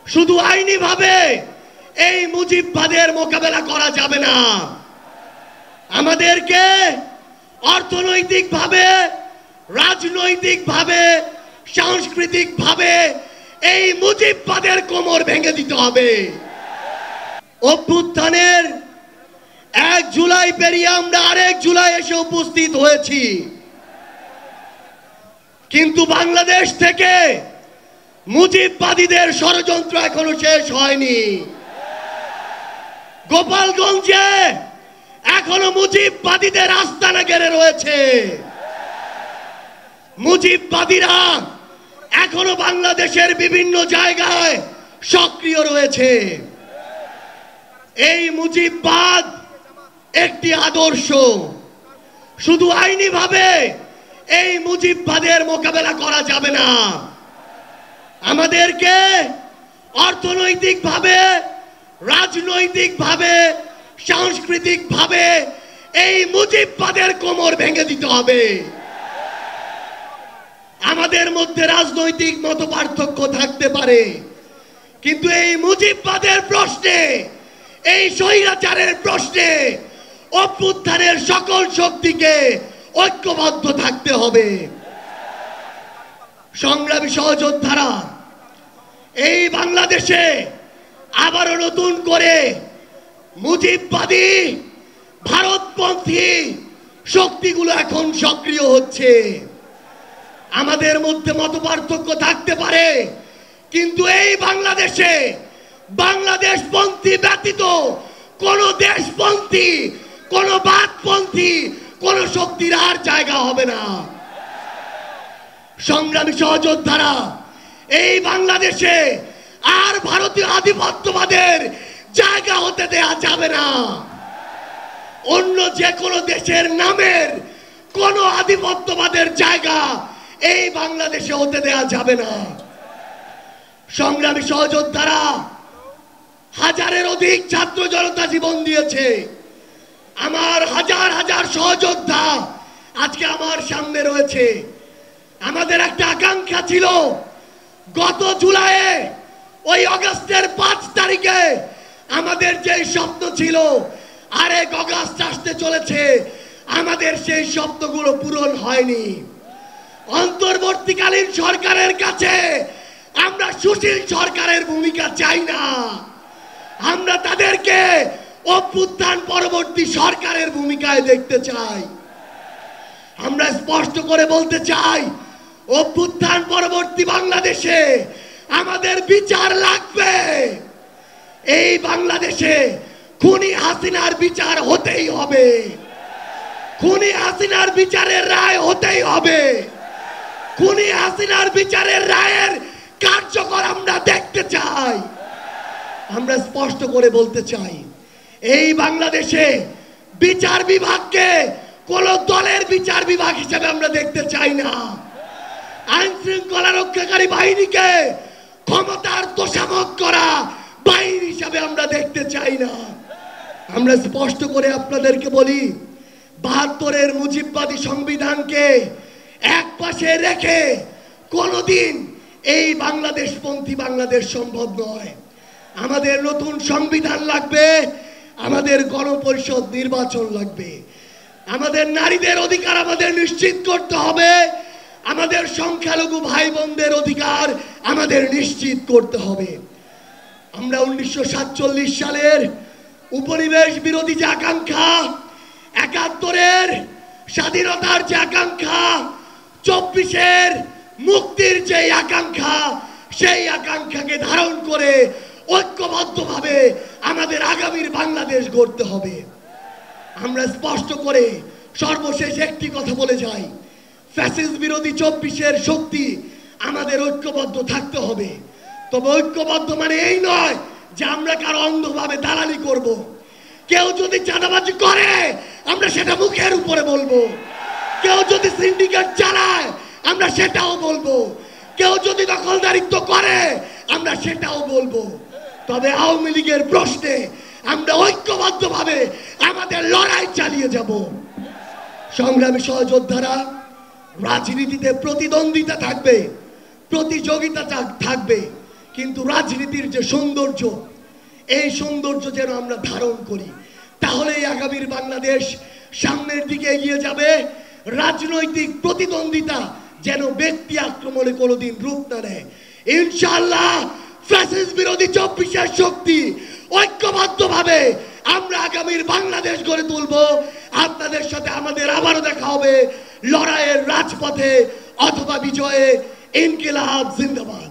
শুধু আইনি ভাবে এই মুজিববাদের মোকাবেলা করা যাবে না। আমাদেরকে অর্থনৈতিকভাবে, রাজনৈতিকভাবে, সাংস্কৃতিকভাবে এই মুজিববাদের কোমর ভেঙে দিতে হবে। অভ্যুত্থানের 1 জুলাই পেরিয়ে আমরা আরেক জুলাই এসে উপস্থিত হয়েছি, কিন্তু বাংলাদেশ থেকে মুজিববাদীদের ষড়যন্ত্র এখনো শেষ হয়নি। গোপালগঞ্জে এখনো মুজিববাদীদের আস্তানা ঘিরে রয়েছে। মুজিববাদীরা এখনো বাংলাদেশের বিভিন্ন জায়গায় সক্রিয় রয়েছে। এই মুজিববাদ একটি আদর্শ। শুধু আইনি ভাবে এই মুজিববাদের মোকাবেলা করা যাবে না। আমাদেরকে অর্থনৈতিকভাবে, রাজনৈতিকভাবে, সাংস্কৃতিকভাবে এই মুজিববাদের কোমর ভেঙে দিতে হবে। আমাদের মধ্যে রাজনৈতিক মতপার্থক্য থাকতে পারে, কিন্তু এই মুজিববাদের প্রশ্নে, এই স্বৈরাচারের প্রশ্নে অভ্যুত্থানের সকল শক্তিকে ঐক্যবদ্ধ থাকতে হবে। সংগ্রামী সহযোদ্ধারা, এই বাংলাদেশে আবারও নতুন করে মুজিববাদী, ভারতপন্থী শক্তিগুলো এখন সক্রিয় হচ্ছে। আমাদের মধ্যে মতপার্থক্য থাকতে পারে, কিন্তু এই বাংলাদেশে বাংলাদেশপন্থী ব্যতীত কোন দেশপন্থী, কোন বাদপন্থী, কোন শক্তির আর জায়গা হবে না। সংগ্রামী সহযোদ্ধারা, এই বাংলাদেশে আর ভারতীয় আধিপত্যবাদের জায়গা হতে দেয়া যাবে না। অন্য যে কোনো দেশের নামের কোন আধিপত্যবাদের জায়গা এই বাংলাদেশে হতে দেয়া যাবে না। সংগ্রামী সহযোদ্ধারা, হাজারের অধিক ছাত্র জনতা জীবন দিয়েছে। আমার হাজার হাজার সহযোদ্ধা আজকে আমার সামনে রয়েছে। আমাদের একটা আকাঙ্ক্ষা ছিল, গত জুলাইয়ে, ওই আগস্টের 5 তারিখে আমাদের যে স্বপ্ন ছিল, আরেক আগস্ট আসতে চলেছে, আমাদের সেই স্বপ্নগুলো পূরণ হয়নি। অন্তর্বর্তীকালীন সরকারের কাছে আমরা সুশীল সরকারের ভূমিকা চাই না। আমরা তাদেরকে অভ্যুত্থান পরবর্তী সরকারের ভূমিকায় দেখতে চাই। আমরা স্পষ্ট করে বলতে চাই, অভ্যুত্থান পরবর্তী বাংলাদেশে আমাদের বিচার লাগবে। এই বাংলাদেশে খুনি হাসিনার বিচার হতেই হবে। খুনি হাসিনার বিচারের রায় হতেই হবে। খুনি হাসিনার বিচারের রায়ের কার্যকর আমরা দেখতে চাই। আমরা স্পষ্ট করে বলতে চাই, এই বাংলাদেশে বিচার বিভাগকে কোন দলের বিচার বিভাগ হিসেবে আমরা দেখতে চাই না। আইন শৃঙ্খলা রক্ষাকারী বাহিনীকে ক্ষমতার তোষামত করা বাহিনী হিসাবে আমরা দেখতে চাই না। আমরা স্পষ্ট করে আপনাদেরকে বলি, ৭২-এর মুজিববাদী সংবিধানকে এক পাশে রেখে কোনদিন এই বাংলাদেশপন্থী বাংলাদেশ সম্ভব নয়। আমাদের নতুন সংবিধান লাগবে, আমাদের গণপরিষদ নির্বাচন লাগবে, আমাদের নারীদের অধিকার আমাদের নিশ্চিত করতে হবে, আমাদের সংখ্যালঘু ভাই বোনদের অধিকার আমাদের নিশ্চিত করতে হবে। আমরা 1947 সালের উপনিবেশ বিরোধী যে আকাঙ্ক্ষা, ৭১-এর স্বাধীনতার যে আকাঙ্ক্ষা, ২৪-এর মুক্তির যে আকাঙ্ক্ষা, সেই আকাঙ্ক্ষাকে ধারণ করে ঐক্যবদ্ধভাবে আমাদের আগামীর বাংলাদেশ গড়তে হবে। আমরা স্পষ্ট করে সর্বশেষ একটি কথা বলে যাই, ফ্যাসিস্ট বিরোধী ২৪-এর শক্তি আমাদের ঐক্যবদ্ধ থাকতে হবে। তবে ঐক্যবদ্ধ মানে এই নয় যে আমরা কারো অন্ধভাবে দালালি করব। কেউ যদি চাঁদাবাজি করে আমরা সেটা মুখের উপরে বলবো, কেউ যদি সিন্ডিকেট চালায় আমরা সেটাও বলবো, কেউ যদি দখলদারিত্ব করে আমরা সেটাও বলবো। তবে আওয়ামী লীগের প্রশ্নে আমরা ঐক্যবদ্ধভাবে আমাদের লড়াই চালিয়ে যাব। সংগ্রামী সহযোদ্ধারা, রাজনীতিতে প্রতিদ্বন্দ্বিতা থাকবে, প্রতিযোগিতা থাকবে, কিন্তু রাজনীতির যে সৌন্দর্য, এই সৌন্দর্য যেন আমরা ধারণ করি, তাহলেই আগামীর বাংলাদেশ সামনের দিকে এগিয়ে যাবে। রাজনৈতিক প্রতিদ্বন্দ্বিতা যেন ব্যক্তি আক্রমণে কোনোদিন রূপ না নেয়। ইনশাআল্লাহ ফ্যাসিস্ট বিরোধী 24 শক্তি ঐক্যবদ্ধভাবে আমরা আগামীর বাংলাদেশ গড়ে তুলব। আপনাদের সাথে আমাদের আবারও দেখা হবে লড়াইয়ের রাজপথে অথবা বিজয়ে। ইনকিলাব জিন্দাবাদ।